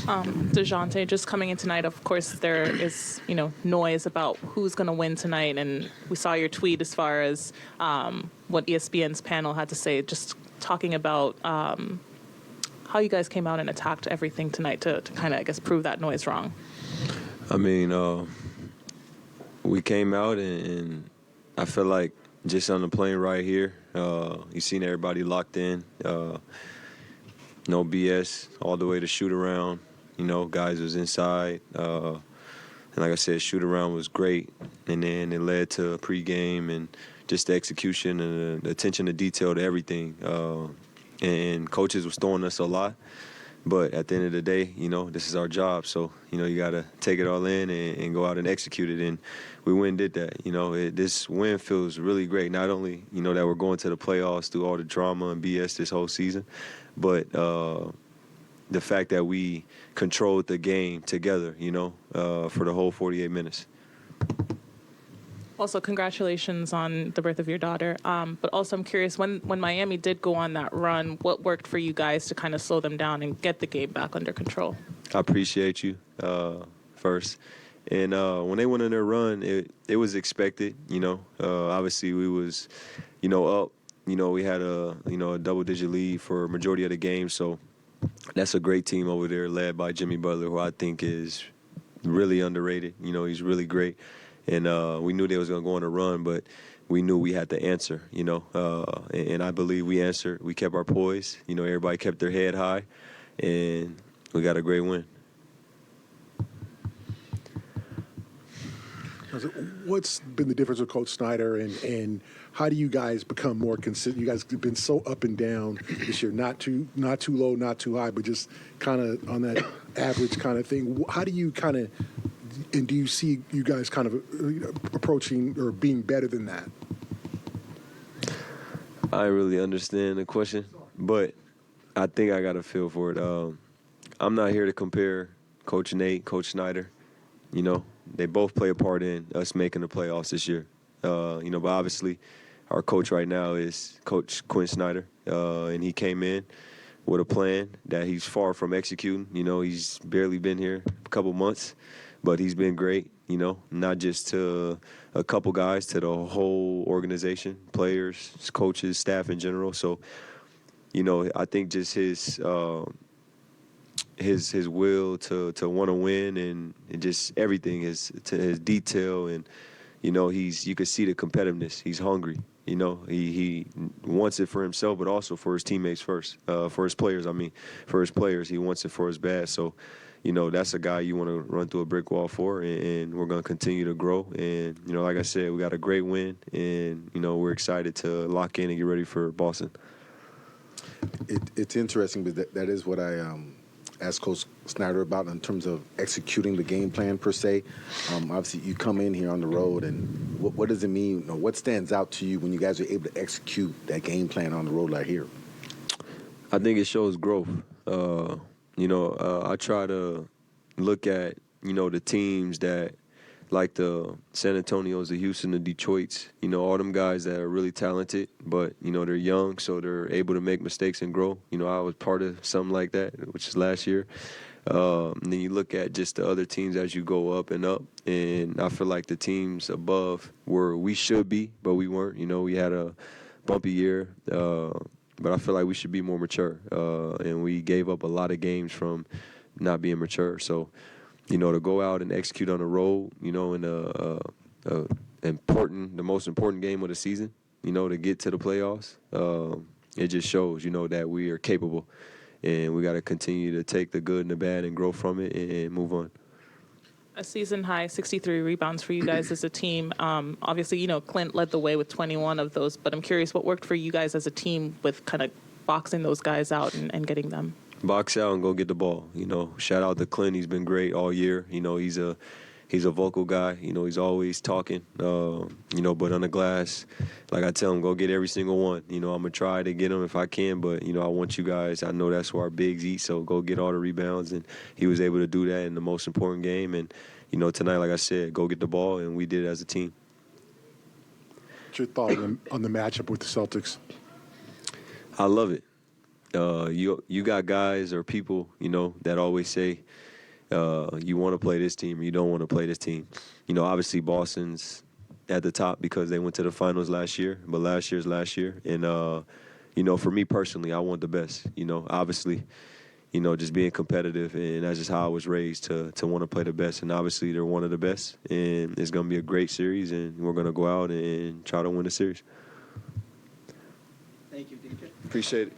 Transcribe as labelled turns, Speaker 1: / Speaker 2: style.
Speaker 1: Dejounte, just coming in tonight, of course, there is, noise about who's going to win tonight. And we saw your tweet as far as what ESPN's panel had to say, just talking about how you guys came out and attacked everything tonight to kind of, I guess, prove that noise wrong.
Speaker 2: I mean, we came out and I feel like just on the plane right here, you seen everybody locked in. No BS, all the way to shoot around. Guys was inside. And like I said, shoot around was great. And then it led to pregame and just the execution and the attention to detail to everything. And coaches was throwing us a lot. But at the end of the day, this is our job. So, you got to take it all in and go out and execute it. And we went and did that. This win feels really great. Not only, that we're going to the playoffs through all the drama and BS this whole season, but the fact that we controlled the game together, for the whole 48 minutes.
Speaker 1: Also, congratulations on the birth of your daughter. But also, I'm curious, when Miami did go on that run, what worked for you guys to kind of slow them down and get the game back under control?
Speaker 2: I appreciate you, first. And when they went on their run, it was expected, Obviously, we was, up. We had a double-digit lead for a majority of the game. So that's a great team over there led by Jimmy Butler, who I think is really underrated. He's really great. And we knew they was going to go on a run, but we knew we had to answer, and I believe we answered. We kept our poise. Everybody kept their head high, and we got a great win.
Speaker 3: What's been the difference with Coach Snyder, and how do you guys become more consistent? You guys have been so up and down this year, not too low, not too high, but just kind of on that average kind of thing. How do you kind of, and do you see you guys kind of approaching or being better than that?
Speaker 2: I really understand the question, but I think I got a feel for it. I'm not here to compare Coach Nate, Coach Snyder. They both play a part in us making the playoffs this year. But obviously our coach right now is Coach Quinn Snyder, and he came in with a plan that he's far from executing. He's barely been here a couple months, but he's been great, not just to a couple guys, to the whole organization, players, coaches, staff in general. So, I think just his will to want to win and just everything, his detail, and you could see the competitiveness. He's hungry. He wants it for himself, but also for his teammates first, for his players. For his players, he wants it for his bad. So, that's a guy you want to run through a brick wall for, and we're going to continue to grow. And, like I said, we got a great win, and, we're excited to lock in and get ready for Boston.
Speaker 4: It's interesting, but that is what I asked Coach Snyder about in terms of executing the game plan per se. Obviously, you come in here on the road, and what does it mean? What stands out to you when you guys are able to execute that game plan on the road like here?
Speaker 2: I think it shows growth. I try to look at, the teams that, like the San Antonios, the Houston, the Detroits, all them guys that are really talented, but, they're young, so they're able to make mistakes and grow. I was part of something like that, which is last year. And then you look at just the other teams as you go up, and I feel like the teams above where we should be, but we weren't. We had a bumpy year, but I feel like we should be more mature. And we gave up a lot of games from not being mature. So, to go out and execute on the road, in the most important game of the season, to get to the playoffs, it just shows, that we are capable, and we got to continue to take the good and the bad and grow from it and move on.
Speaker 1: A season-high 63 rebounds for you guys as a team. Obviously, Clint led the way with 21 of those, but I'm curious what worked for you guys as a team with kind of boxing those guys out and getting them?
Speaker 2: Box out and go get the ball. Shout out to Clint. He's been great all year. He's a vocal guy. He's always talking. But on the glass, like I tell him, go get every single one. I'm going to try to get them if I can, but, I want you guys. I know that's where our bigs eat, so go get all the rebounds. And he was able to do that in the most important game. And, tonight, like I said, go get the ball, and we did it as a team.
Speaker 3: What's your thought on the matchup with the Celtics?
Speaker 2: I love it. you got guys or people, that always say you want to play this team or you don't want to play this team. Obviously Boston's at the top because they went to the finals last year, but last year's last year. And, for me personally, I want the best. Obviously, just being competitive, and that's just how I was raised to want to play the best. And obviously they're one of the best, and it's going to be a great series, and we're going to go out and try to win the series.
Speaker 5: Thank you, DJ.
Speaker 2: Appreciate it.